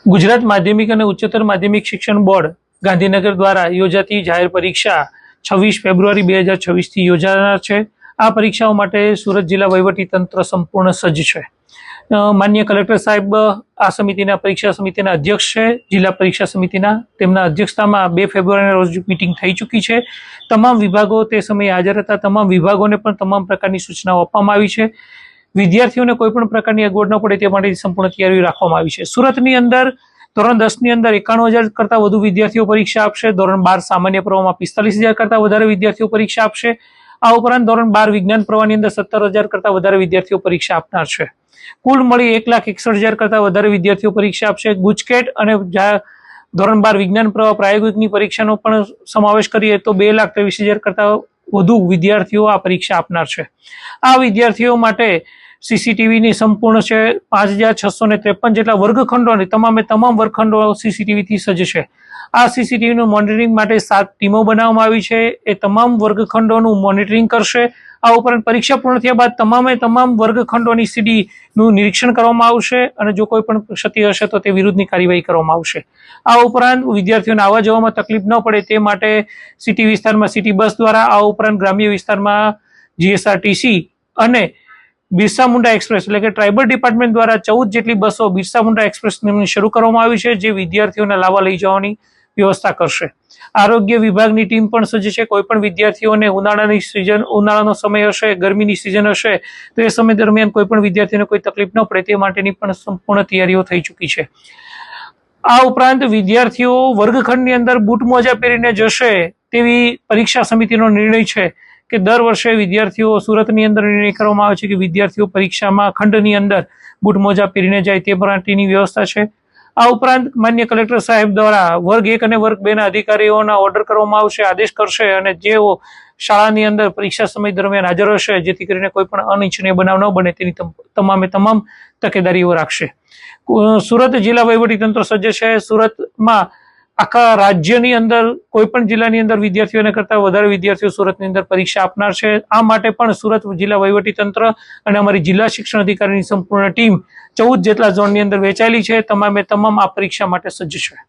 ગુજરાત માધ્યમિક અને ઉચ્ચતર માધ્યમિક શિક્ષણ બોર્ડ ગાંધીનગર દ્વારા યોજાતી જાહેર પરીક્ષા 26 ફેબ્રુઆરી 2026 થી યોજાનાર છે। આ પરીક્ષાઓ માટે સુરત જિલ્લા વહીવટી તંત્ર સંપૂર્ણ સજ્જ છે। માન્ય કલેક્ટર સાહેબ આ સમિતિના પરીક્ષા સમિતિના અધ્યક્ષ છે। જિલ્લા પરીક્ષા સમિતિના તેમના અધ્યક્ષતામાં 2 ફેબ્રુઆરીના રોજ મીટિંગ થઈ ચૂકી છે। તમામ વિભાગો તે સમયે હાજર હતા। તમામ વિભાગોને પણ તમામ પ્રકારની સૂચનાઓ આપવામાં આવી છે। વિદ્યાર્થીઓને કોઈ પણ પ્રકારની અગવડ ન પડે તે માટે સંપૂર્ણ તૈયારી રાખવામાં આવી છે। સુરતની અંદર ધોરણ 10 ની અંદર 91,000 કરતા વધુ વિદ્યાર્થીઓ પરીક્ષા આપશે। ધોરણ 12 સામાન્ય પ્રવાહમાં 45,000 કરતા વધારે વિદ્યાર્થીઓ પરીક્ષા આપશે। આ ઉપરાંત ધોરણ 12 વિજ્ઞાન પ્રવાહની અંદર 17,000 કરતા વધારે વિદ્યાર્થીઓ પરીક્ષા આપનાર છે। કુલ મળી 1,61,000 કરતા વધારે વિદ્યાર્થીઓ પરીક્ષા આપશે। ગુજકેટ અને ધોરણ 12 વિજ્ઞાન પ્રવાહ પ્રાયોગિકની પરીક્ષાનો પણ સમાવેશ કરીએ તો 2,23,000 કરતા વધુ વિદ્યાર્થીઓ આ પરીક્ષા આપનાર છે। આ વિદ્યાર્થીઓ માટે સીસીટીવીની સંપૂર્ણ છે। 5,653 જેટલા વર્ગખંડો અને તમામ વર્ગખંડો સીસીટીવીથી સજ્જ છે। આ સીસીટીવીનું મોનિટરિંગ માટે 7 ટીમો બનાવવામાં આવી છે। એ તમામ વર્ગખંડોનું મોનિટરિંગ કરશે। આ ઉપરાંત પરીક્ષા પૂર્ણ થયા બાદ તમામ વર્ગખંડોની સીડીનું નિરીક્ષણ કરવામાં આવશે અને જો કોઈ પણ ક્ષતિ હશે તો તે વિરુદ્ધની કાર્યવાહી કરવામાં આવશે। આ ઉપરાંત વિદ્યાર્થીઓને આવવા જવામાં તકલીફ ન પડે તે માટે સિટી વિસ્તારમાં સિટી બસ દ્વારા, આ ઉપરાંત ગ્રામ્ય વિસ્તારમાં જીએસઆરટીસી અને બિરસા મુંડા એક્સપ્રેસ એટલે કે ટ્રાઇબલ ડિપાર્ટમેન્ટ દ્વારા 14 જેટલી બસો બિરસા મુંડા એક્સપ્રેસ શરૂ કરવામાં આવી છે, જે વિદ્યાર્થીઓને લાવવા લઈ જવાની વ્યવસ્થા કરશે। આરોગ્ય વિભાગની ટીમ પણ સજ્જ છે। કોઈ પણ વિદ્યાર્થીઓને ઉનાળાનો સમય હશે, ગરમીની સિઝન હશે તો એ સમય દરમિયાન કોઈ પણ વિદ્યાર્થીઓને કોઈ તકલીફ ન પડે તે માટેની પણ સંપૂર્ણ તૈયારીઓ થઈ ચૂકી છે। આ ઉપરાંત વિદ્યાર્થીઓ વર્ગખંડની અંદર બૂટ મોજા પહેરીને જશે તેવી પરીક્ષા સમિતિનો નિર્ણય છે કે દર વર્ષે વિદ્યાર્થીઓ સુરતની અંદર નિર્ણય કરવામાં આવે છે કે વિદ્યાર્થીઓ પરીક્ષામાં ખંડની અંદર બૂટ મોજા પહેરીને જાય તે માટેની વ્યવસ્થા છે। આ ઉપરાંત માન્ય કલેક્ટર સાહેબ દ્વારા વર્ગ 1 અને વર્ગ 2 ના અધિકારીઓના ઓર્ડર કરવામાં આવશે, આદેશ કરશે અને જેઓ શાળાની અંદર પરીક્ષા સમય દરમિયાન હાજર હશે જેથી કરીને કોઈ પણ અનિચ્છનીય બનાવ ન બને તેની તમામ તકેદારીઓ રાખશે। સુરત જિલ્લા વહીવટી તંત્ર સજ્જ છે। સુરતમાં આખા રાજ્યની અંદર કોઈ પણ જિલ્લાની અંદર વિદ્યાર્થીઓને કરતા વધારે વિદ્યાર્થીઓ સુરતની અંદર પરીક્ષા આપનાર છે। આ માટે પણ સુરત જિલ્લા વહીવટી તંત્ર અને અમારી જિલ્લા શિક્ષણ અધિકારીની સંપૂર્ણ ટીમ 14 જેટલા ઝોનની અંદર વહેંચાયેલી છે। તમામ આ પરીક્ષા માટે સજ્જ છે।